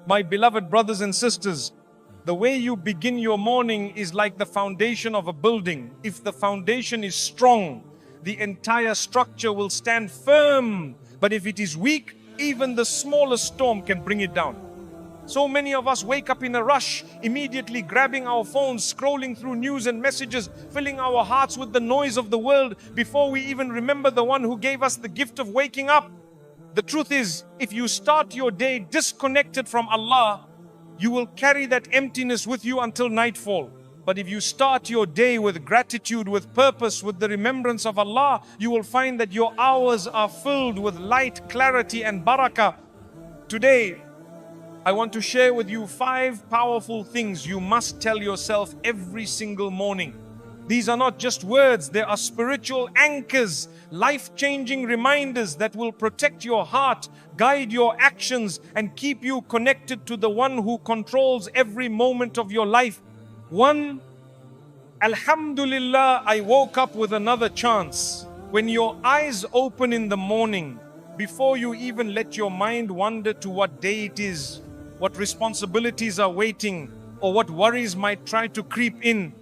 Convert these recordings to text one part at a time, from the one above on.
My beloved brothers and sisters, the way you begin your morning is like the foundation of a building. If the foundation is strong, the entire structure will stand firm. But if it is weak, even the smallest storm can bring it down. So many of us wake up in a rush, immediately grabbing our phones, scrolling through news and messages, filling our hearts with the noise of the world before we even remember the one who gave us the gift of waking up. The truth is, if you start your day disconnected from Allah, you will carry that emptiness with you until nightfall. But if you start your day with gratitude, with purpose, with the remembrance of Allah, you will find that your hours are filled with light, clarity and barakah. Today, I want to share with you 5 powerful things you must tell yourself every single morning. These are not just words, they are spiritual anchors, life-changing reminders that will protect your heart, guide your actions, and keep you connected to the one who controls every moment of your life. 1. Alhamdulillah, I woke up with another chance. When your eyes open in the morning, before you even let your mind wander to what day it is, what responsibilities are waiting, or what worries might try to creep in,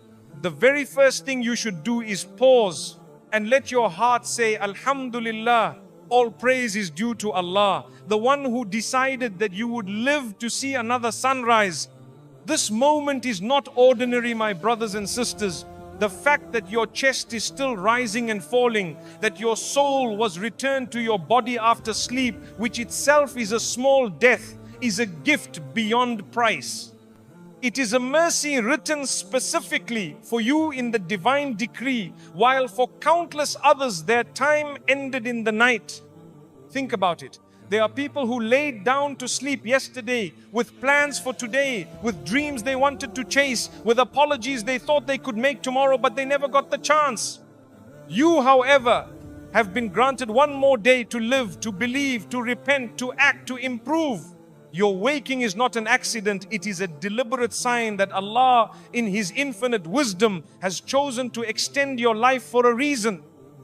the very first thing you should do is pause and let your heart say, Alhamdulillah, all praise is due to Allah, the one who decided that you would live to see another sunrise. This moment is not ordinary, my brothers and sisters. The fact that your chest is still rising and falling, that your soul was returned to your body after sleep, which itself is a small death, is a gift beyond price. It is a mercy written specifically for you in the divine decree, while for countless others their time ended in the night. Think about it. There are people who laid down to sleep yesterday with plans for today, with dreams they wanted to chase, with apologies they thought they could make tomorrow, but they never got the chance. You, however, have been granted one more day to live, to believe, to repent, to act, to improve. Your waking is not an accident, it is a deliberate sign that Allah, in His infinite wisdom, has chosen to extend your life for a reason.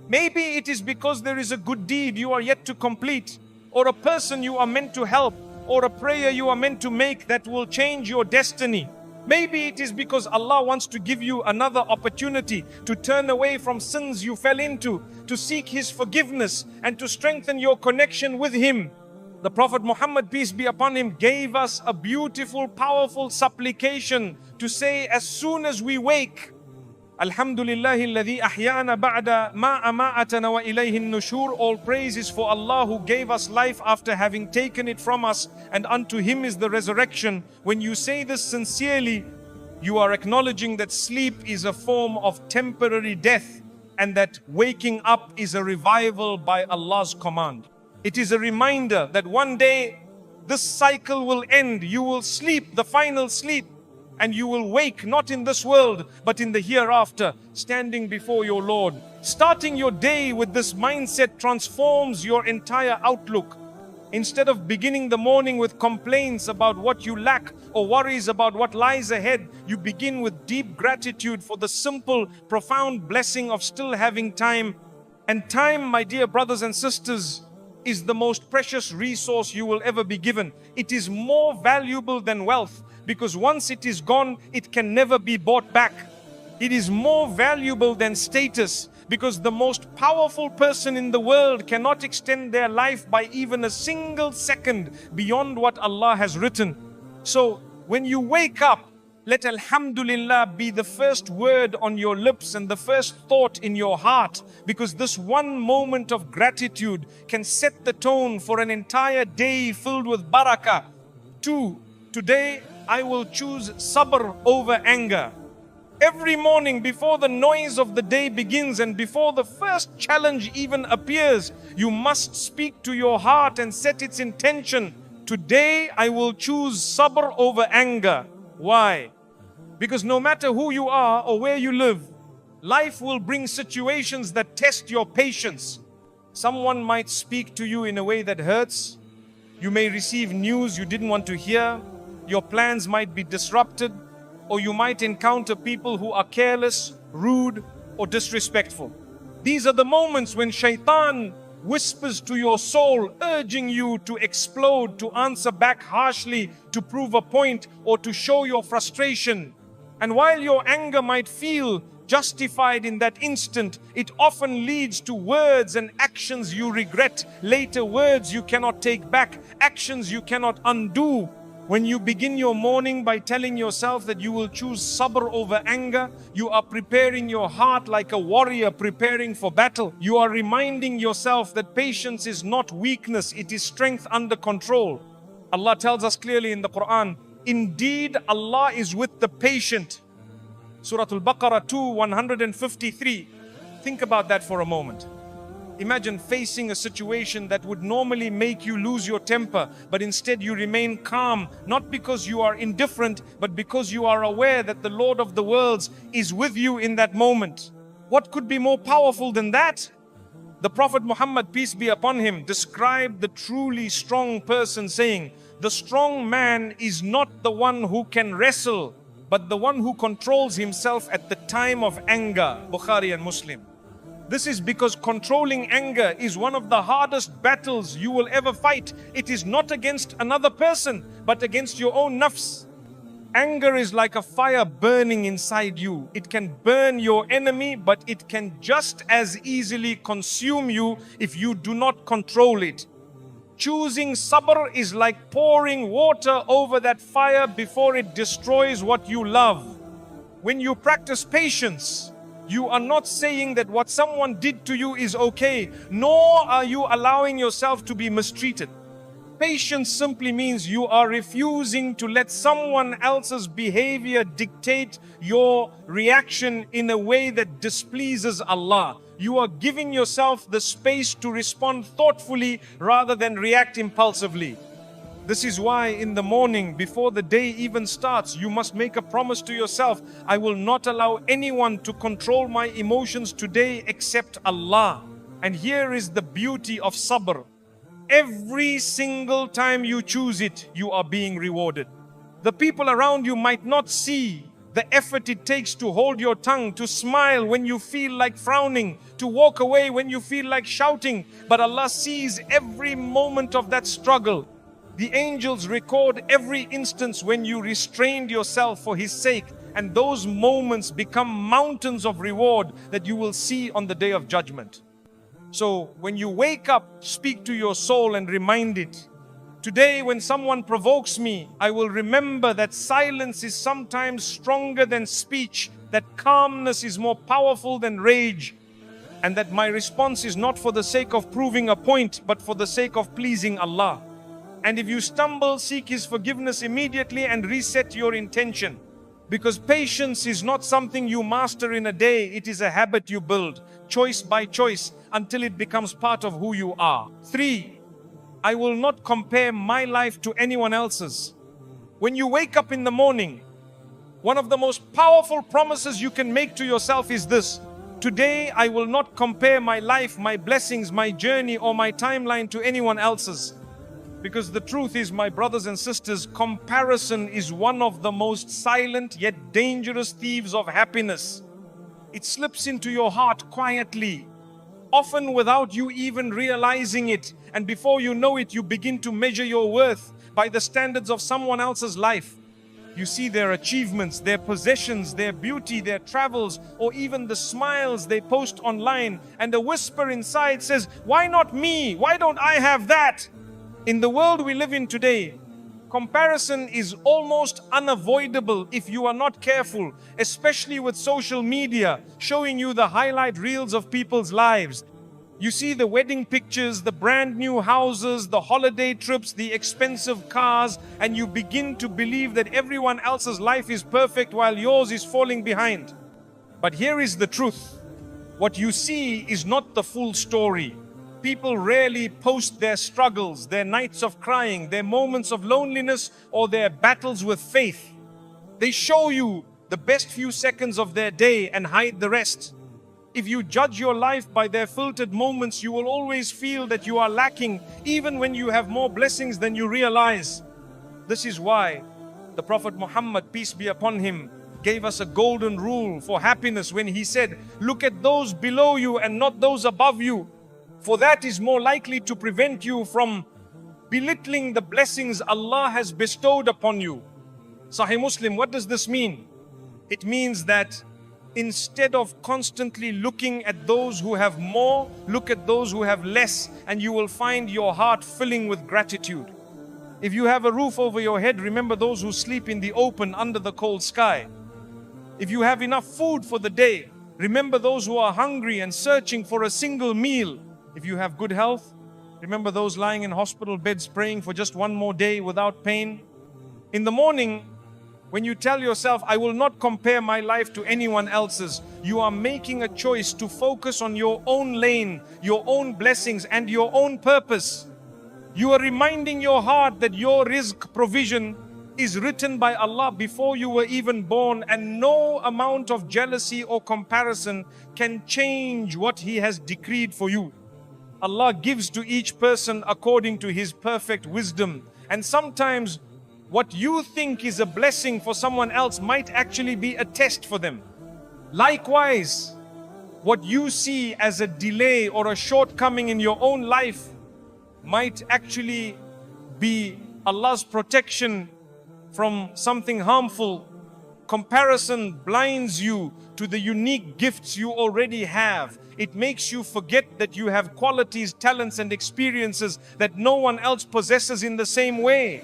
Maybe it is because there is a good deed you are yet to complete, or a person you are meant to help, or a prayer you are meant to make that will change your destiny. Maybe it is because Allah wants to give you another opportunity to turn away from sins you fell into, to seek His forgiveness, and to strengthen your connection with Him. The Prophet Muhammad, peace be upon him, gave us a beautiful, powerful supplication to say as soon as we wake, Alhamdulillahi alladhi ahyana ba'da ma ama'atana wa ilayhi nushur. All praise is for Allah who gave us life after having taken it from us, and unto Him is the resurrection. When you say this sincerely, you are acknowledging that sleep is a form of temporary death, and that waking up is a revival by Allah's command. It is a reminder that one day this cycle will end. You will sleep the final sleep, and you will wake not in this world but in the hereafter, standing before your Lord. Starting your day with this mindset transforms your entire outlook. Instead of beginning the morning with complaints about what you lack or worries about what lies ahead, you begin with deep gratitude for the simple, profound blessing of still having time. And time, my dear brothers and sisters, is the most precious resource you will ever be given. It is more valuable than wealth, because once it is gone, it can never be bought back. It is more valuable than status, because the most powerful person in the world cannot extend their life by even a single second beyond what Allah has written. So when you wake up, let Alhamdulillah be the first word on your lips and the first thought in your heart, because this one moment of gratitude can set the tone for an entire day filled with barakah. 2. Today I will choose sabr over anger. Every morning before the noise of the day begins and before the first challenge even appears, you must speak to your heart and set its intention. Today I will choose sabr over anger. Why? Because no matter who you are or where you live, life will bring situations that test your patience. Someone might speak to you in a way that hurts. You may receive news you didn't want to hear. Your plans might be disrupted, or you might encounter people who are careless, rude, or disrespectful. These are the moments when shaitan whispers to your soul, urging you to explode, to answer back harshly, to prove a point, or to show your frustration. And while your anger might feel justified in that instant, it often leads to words and actions you regret later, words you cannot take back, actions you cannot undo. When you begin your morning by telling yourself that you will choose sabr over anger, you are preparing your heart like a warrior preparing for battle. You are reminding yourself that patience is not weakness, it is strength under control. Allah tells us clearly in the Quran, indeed Allah is with the patient. Surah Al-Baqarah 2:153. Think about that for a moment. Imagine facing a situation that would normally make you lose your temper, but instead you remain calm, not because you are indifferent, but because you are aware that the Lord of the worlds is with you in that moment. What could be more powerful than that? The Prophet Muhammad, peace be upon him, described the truly strong person saying, the strong man is not the one who can wrestle, but the one who controls himself at the time of anger. Bukhari and Muslim. This is because controlling anger is one of the hardest battles you will ever fight. It is not against another person, but against your own nafs. Anger is like a fire burning inside you. It can burn your enemy, but it can just as easily consume you if you do not control it. Choosing sabr is like pouring water over that fire before it destroys what you love. When you practice patience, you are not saying that what someone did to you is okay, nor are you allowing yourself to be mistreated. Patience simply means you are refusing to let someone else's behavior dictate your reaction in a way that displeases Allah. You are giving yourself the space to respond thoughtfully rather than react impulsively. This is why in the morning, before the day even starts, you must make a promise to yourself, I will not allow anyone to control my emotions today except Allah. And here is the beauty of sabr. Every single time you choose it, you are being rewarded. The people around you might not see the effort it takes to hold your tongue, to smile when you feel like frowning, to walk away when you feel like shouting, but Allah sees every moment of that struggle. The angels record every instance when you restrained yourself for His sake, and those moments become mountains of reward that you will see on the day of judgment. So when you wake up, speak to your soul and remind it, today when someone provokes me, I will remember that silence is sometimes stronger than speech, that calmness is more powerful than rage, and that my response is not for the sake of proving a point, but for the sake of pleasing Allah. And if you stumble, seek His forgiveness immediately and reset your intention. Because patience is not something you master in a day, it is a habit you build, choice by choice, until it becomes part of who you are. 3. I will not compare my life to anyone else's. When you wake up in the morning, one of the most powerful promises you can make to yourself is this: today I will not compare my life, my blessings, my journey or my timeline to anyone else's. Because the truth is, my brothers and sisters, comparison is one of the most silent yet dangerous thieves of happiness. It slips into your heart quietly, often without you even realizing it. And before you know it, you begin to measure your worth by the standards of someone else's life. You see their achievements, their possessions, their beauty, their travels, or even the smiles they post online. And a whisper inside says, why not me? Why don't I have that? In the world we live in today, comparison is almost unavoidable if you are not careful, especially with social media showing you the highlight reels of people's lives. You see the wedding pictures, the brand new houses, the holiday trips, the expensive cars, and you begin to believe that everyone else's life is perfect while yours is falling behind. But here is the truth. What you see is not the full story. People rarely post their struggles, their nights of crying, their moments of loneliness, or their battles with faith. They show you the best few seconds of their day and hide the rest. If you judge your life by their filtered moments, you will always feel that you are lacking, even when you have more blessings than you realize. This is why the Prophet Muhammad, peace be upon him, gave us a golden rule for happiness when he said, look at those below you and not those above you. For that is more likely to prevent you from belittling the blessings Allah has bestowed upon you. Sahih Muslim, what does this mean? It means that instead of constantly looking at those who have more, look at those who have less, and you will find your heart filling with gratitude. If you have a roof over your head, remember those who sleep in the open under the cold sky. If you have enough food for the day, remember those who are hungry and searching for a single meal. If you have good health, remember those lying in hospital beds praying for just one more day without pain. In the morning, when you tell yourself, I will not compare my life to anyone else's, you are making a choice to focus on your own lane, your own blessings and your own purpose. You are reminding your heart that your rizq provision is written by Allah before you were even born, and no amount of jealousy or comparison can change what He has decreed for you. Allah gives to each person according to His perfect wisdom, and sometimes what you think is a blessing for someone else might actually be a test for them. Likewise, what you see as a delay or a shortcoming in your own life might actually be Allah's protection from something harmful. Comparison blinds you to the unique gifts you already have. It makes you forget that you have qualities, talents and experiences that no one else possesses in the same way.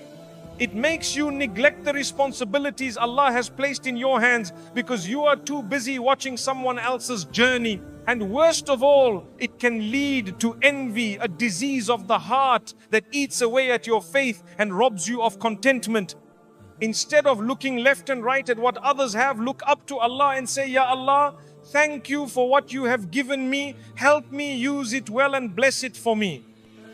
It makes you neglect the responsibilities Allah has placed in your hands because you are too busy watching someone else's journey. And worst of all, it can lead to envy, a disease of the heart that eats away at your faith and robs you of contentment. Instead of looking left and right at what others have, look up to Allah and say, Ya Allah, thank you for what you have given me. Help me use it well and bless it for me.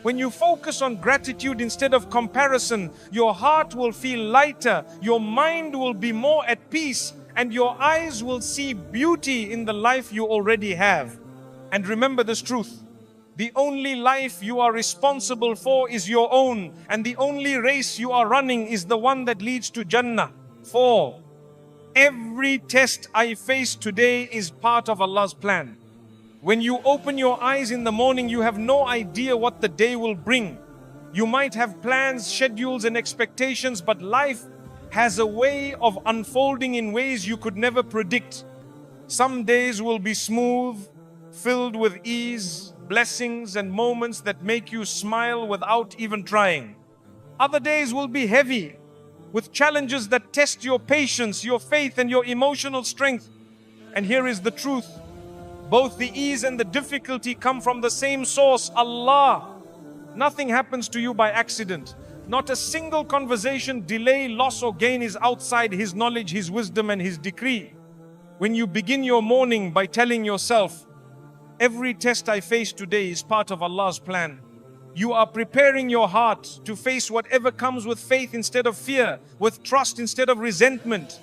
When you focus on gratitude instead of comparison, your heart will feel lighter, your mind will be more at peace, and your eyes will see beauty in the life you already have. And remember this truth: the only life you are responsible for is your own, and the only race you are running is the one that leads to Jannah. 4. Every test I face today is part of Allah's plan. When you open your eyes in the morning, you have no idea what the day will bring. You might have plans, schedules and expectations, but life has a way of unfolding in ways you could never predict. Some days will be smooth, filled with ease, blessings and moments that make you smile without even trying. Other days will be heavy, with challenges that test your patience, your faith and your emotional strength. And here is the truth: both the ease and the difficulty come from the same source, Allah. Nothing happens to you by accident. Not a single conversation, delay, loss or gain is outside His knowledge, His wisdom and His decree. When you begin your morning by telling yourself, every test I face today is part of Allah's plan, you are preparing your heart to face whatever comes with faith instead of fear, with trust instead of resentment.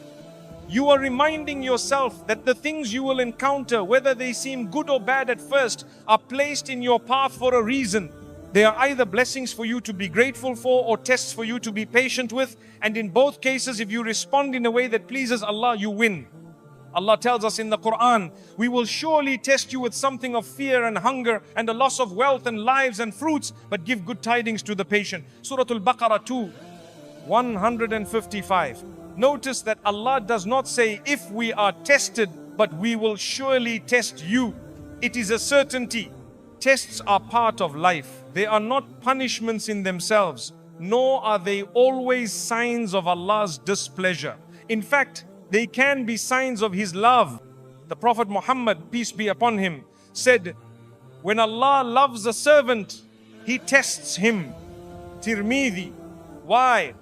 You are reminding yourself that the things you will encounter, whether they seem good or bad at first, are placed in your path for a reason. They are either blessings for you to be grateful for or tests for you to be patient with. And in both cases, if you respond in a way that pleases Allah, you win. Allah tells us in the Quran, we will surely test you with something of fear and hunger and a loss of wealth and lives and fruits, but give good tidings to the patient. Surah Al-Baqarah 2, 155. Notice that Allah does not say if we are tested, but we will surely test you. It is a certainty. Tests are part of life. They are not punishments in themselves, nor are they always signs of Allah's displeasure. In fact, they can be signs of His love. The Prophet Muhammad, peace be upon him, said, when Allah loves a servant, He tests him. Tirmidhi. Why?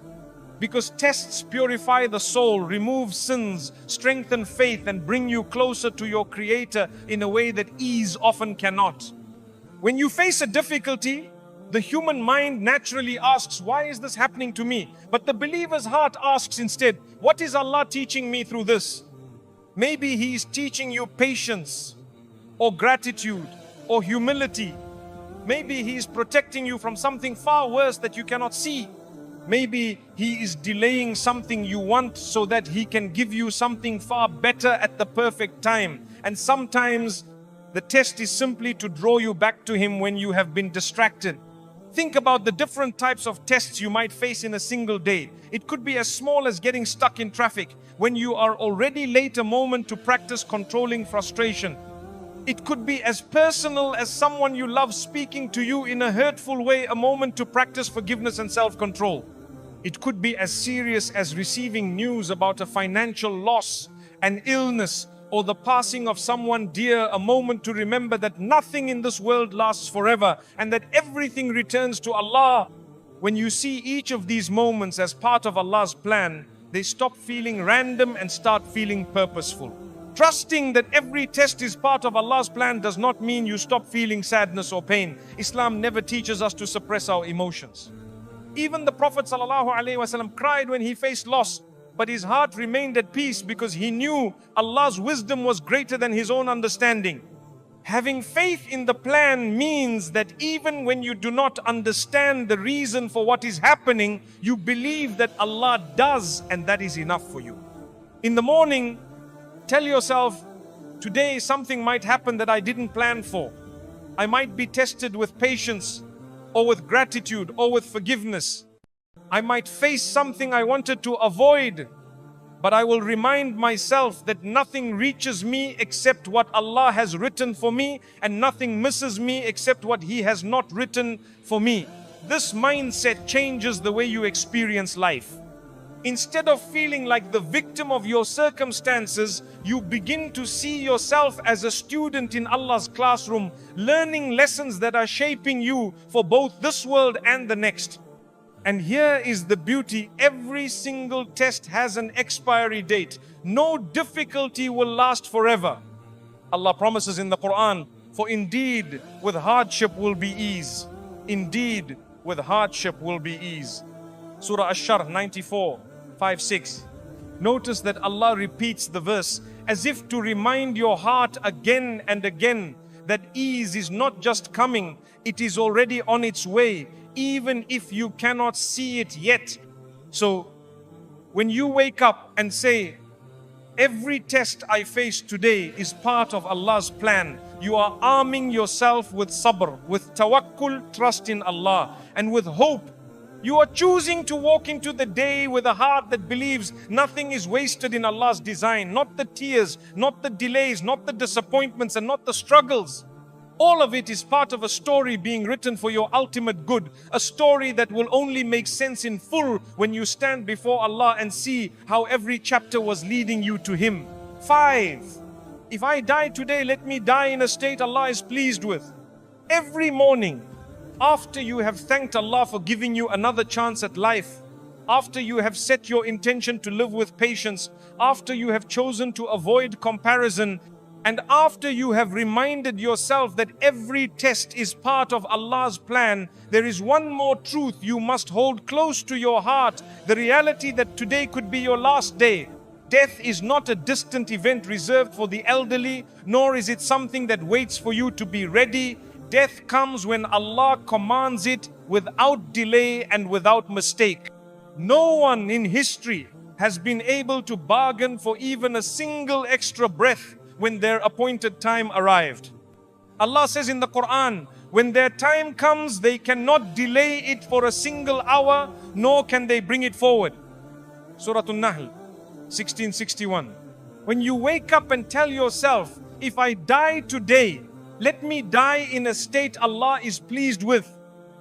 Because tests purify the soul, remove sins, strengthen faith and bring you closer to your Creator in a way that ease often cannot. When you face a difficulty, the human mind naturally asks, why is this happening to me? But the believer's heart asks instead, what is Allah teaching me through this? Maybe He is teaching you patience or gratitude or humility. Maybe He is protecting you from something far worse that you cannot see. Maybe He is delaying something you want so that He can give you something far better at the perfect time. And sometimes The test is simply to draw you back to Him when you have been distracted. Think about the different types of tests you might face in a single day. It could be as small as getting stuck in traffic when you are already late a moment to practice controlling frustration. It could be as personal as someone you love speaking to you in a hurtful way, a moment to practice forgiveness and self-control. It could be as serious as receiving news about a financial loss, an illness, or the passing of someone dear, a moment to remember that nothing in this world lasts forever and that everything returns to Allah. When you see each of these moments as part of Allah's plan, they stop feeling random and start feeling purposeful. Trusting that every test is part of Allah's plan does not mean you stop feeling sadness or pain. Islam never teaches us to suppress our emotions. Even the Prophet ﷺ cried when he faced loss, but his heart remained at peace because he knew Allah's wisdom was greater than his own understanding. Having faith in the plan means that even when you do not understand the reason for what is happening, you believe that Allah does, and that is enough for you. In the morning, tell yourself, today something might happen that I didn't plan for. I might be tested with patience, or with gratitude, or with forgiveness. I might face something I wanted to avoid, but I will remind myself that nothing reaches me except what Allah has written for me, and nothing misses me except what He has not written for me. This mindset changes the way you experience life. Instead of feeling like the victim of your circumstances, you begin to see yourself as a student in Allah's classroom, learning lessons that are shaping you for both this world and the next. And here is the beauty: every single test has an expiry date. No difficulty will last forever. Allah promises in the Quran, for indeed with hardship will be ease. Indeed with hardship will be ease. Surah Ash-Sharh 94, 5, 6. Notice that Allah repeats the verse as if to remind your heart again and again that ease is not just coming, it is already on its way, even if you cannot see it yet. So when you wake up and say, every test I face today is part of Allah's plan, you are arming yourself with sabr, with tawakkul, trust in Allah, and with hope. You are choosing to walk into the day with a heart that believes nothing is wasted in Allah's design. Not the tears, not the delays, not the disappointments, and not the struggles. All of it is part of a story being written for your ultimate good. A story that will only make sense in full when you stand before Allah and see how every chapter was leading you to Him. 5. If I die today, let me die in a state Allah is pleased with. Every morning, after you have thanked Allah for giving you another chance at life, after you have set your intention to live with patience, after you have chosen to avoid comparison, and after you have reminded yourself that every test is part of Allah's plan, there is one more truth you must hold close to your heart: the reality that today could be your last day. Death is not a distant event reserved for the elderly, nor is it something that waits for you to be ready. Death comes when Allah commands it, without delay and without mistake. No one in history has been able to bargain for even a single extra breath when their appointed time arrived. Allah says in the Quran, when their time comes, they cannot delay it for a single hour, nor can they bring it forward. Surah An-Nahl 1661. When you wake up and tell yourself, if I die today, let me die in a state Allah is pleased with,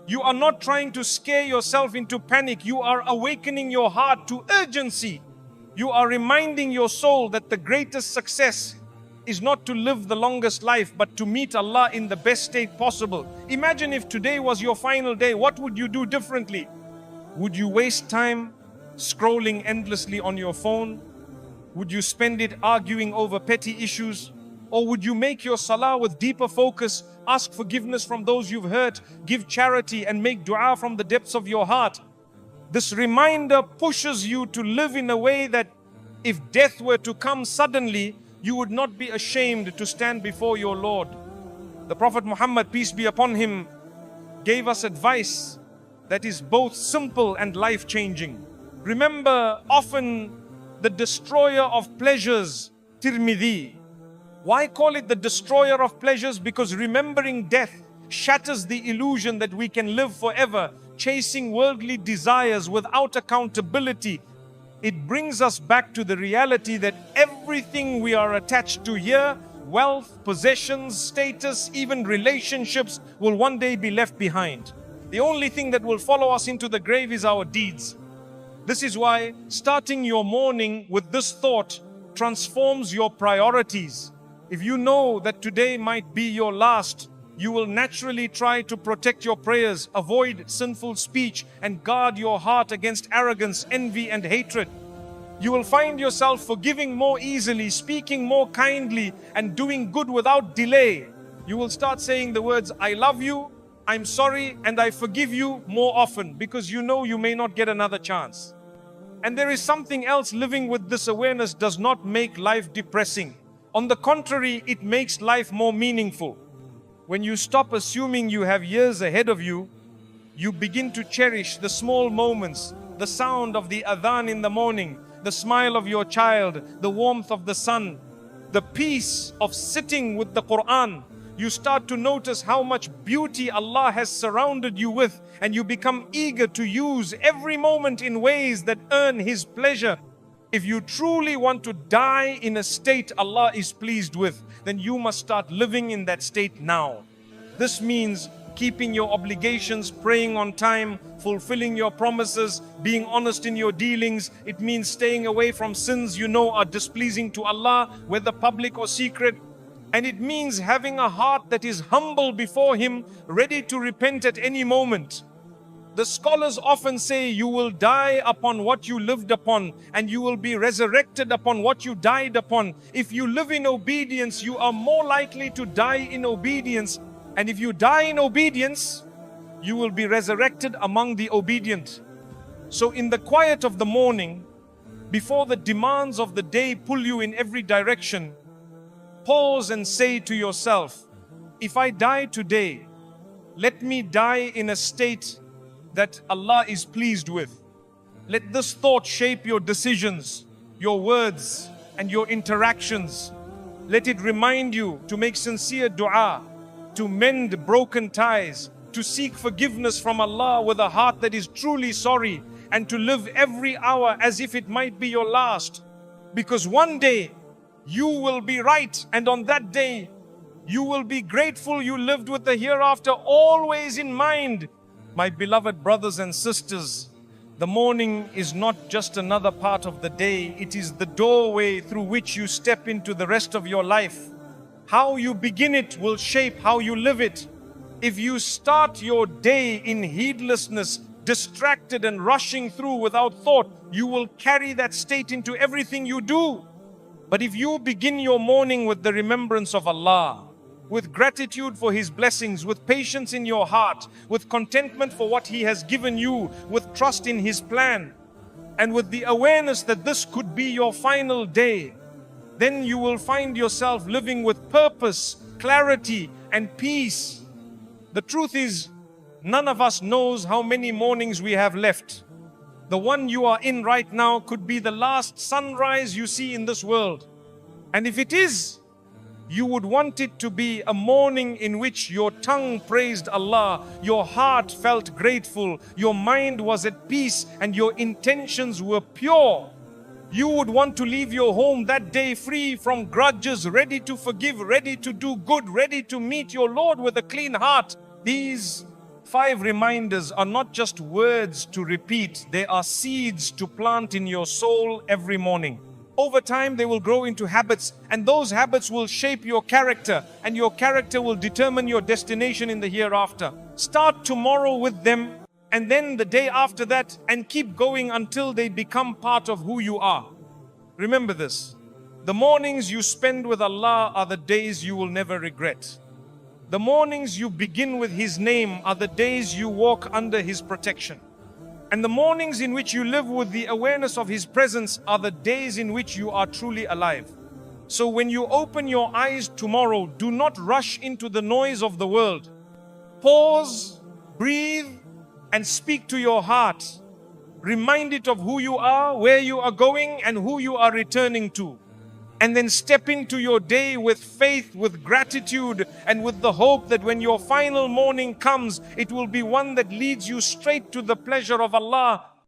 you are not trying to scare yourself into panic. You are awakening your heart to urgency. You are reminding your soul that the greatest success is not to live the longest life, but to meet Allah in the best state possible. Imagine if today was your final day. What would you do differently? Would you waste time scrolling endlessly on your phone? Would you spend it arguing over petty issues? Or would you make your salah with deeper focus, ask forgiveness from those you've hurt, give charity, and make dua from the depths of your heart? This reminder pushes you to live in a way that if death were to come suddenly, you would not be ashamed to stand before your Lord. The Prophet Muhammad, peace be upon him, gave us advice that is both simple and life-changing. Remember, often the destroyer of pleasures, Tirmidhi, Why call it the destroyer of pleasures? Because remembering death shatters the illusion that we can live forever, chasing worldly desires without accountability. It brings us back to the reality that everything we are attached to here, wealth, possessions, status, even relationships, will one day be left behind. The only thing that will follow us into the grave is our deeds. This is why starting your morning with this thought transforms your priorities. If you know that today might be your last, you will naturally try to protect your prayers, avoid sinful speech, and guard your heart against arrogance, envy, and hatred. You will find yourself forgiving more easily, speaking more kindly, and doing good without delay. You will start saying the words, I love you, I'm sorry, and I forgive you more often, because you know you may not get another chance. And there is something else. Living with this awareness does not make life depressing. On the contrary, it makes life more meaningful. When you stop assuming you have years ahead of you, you begin to cherish the small moments, the sound of the adhan in the morning, the smile of your child, the warmth of the sun, the peace of sitting with the Quran. You start to notice how much beauty Allah has surrounded you with, and you become eager to use every moment in ways that earn His pleasure. If you truly want to die in a state Allah is pleased with, then you must start living in that state now. This means keeping your obligations, praying on time, fulfilling your promises, being honest in your dealings. It means staying away from sins you know are displeasing to Allah, whether public or secret. And it means having a heart that is humble before Him, ready to repent at any moment. The scholars often say you will die upon what you lived upon, and you will be resurrected upon what you died upon. If you live in obedience, you are more likely to die in obedience. And if you die in obedience, you will be resurrected among the obedient. So in the quiet of the morning, before the demands of the day pull you in every direction, pause and say to yourself, if I die today, let me die in a state that Allah is pleased with. Let this thought shape your decisions, your words, and your interactions. Let it remind you to make sincere dua, to mend broken ties, to seek forgiveness from Allah with a heart that is truly sorry, and to live every hour as if it might be your last. Because one day you will be right, and on that day you will be grateful you lived with the hereafter always in mind. My beloved brothers and sisters, the morning is not just another part of the day, it is the doorway through which you step into the rest of your life. How you begin it will shape how you live it. If you start your day in heedlessness, distracted and rushing through without thought, you will carry that state into everything you do. But if you begin your morning with the remembrance of Allah, with gratitude for His blessings, with patience in your heart, with contentment for what He has given you, with trust in His plan, and with the awareness that this could be your final day, then you will find yourself living with purpose, clarity, and peace. The truth is, none of us knows how many mornings we have left. The one you are in right now could be the last sunrise you see in this world. And if it is, you would want it to be a morning in which your tongue praised Allah, your heart felt grateful, your mind was at peace, and your intentions were pure. You would want to leave your home that day free from grudges, ready to forgive, ready to do good, ready to meet your Lord with a clean heart. These 5 reminders are not just words to repeat, they are seeds to plant in your soul every morning. Over time, they will grow into habits, and those habits will shape your character, and your character will determine your destination in the hereafter. Start tomorrow with them, and then the day after that, and keep going until they become part of who you are. Remember this: the mornings you spend with Allah are the days you will never regret. The mornings you begin with His name are the days you walk under His protection. And the mornings in which you live with the awareness of His presence are the days in which you are truly alive. So when you open your eyes tomorrow, do not rush into the noise of the world. Pause, breathe, and speak to your heart. Remind it of who you are, where you are going, and who you are returning to. and then step into your day with faith, with gratitude, and with the hope that when your final morning comes, it will be one that leads you straight to the pleasure of Allah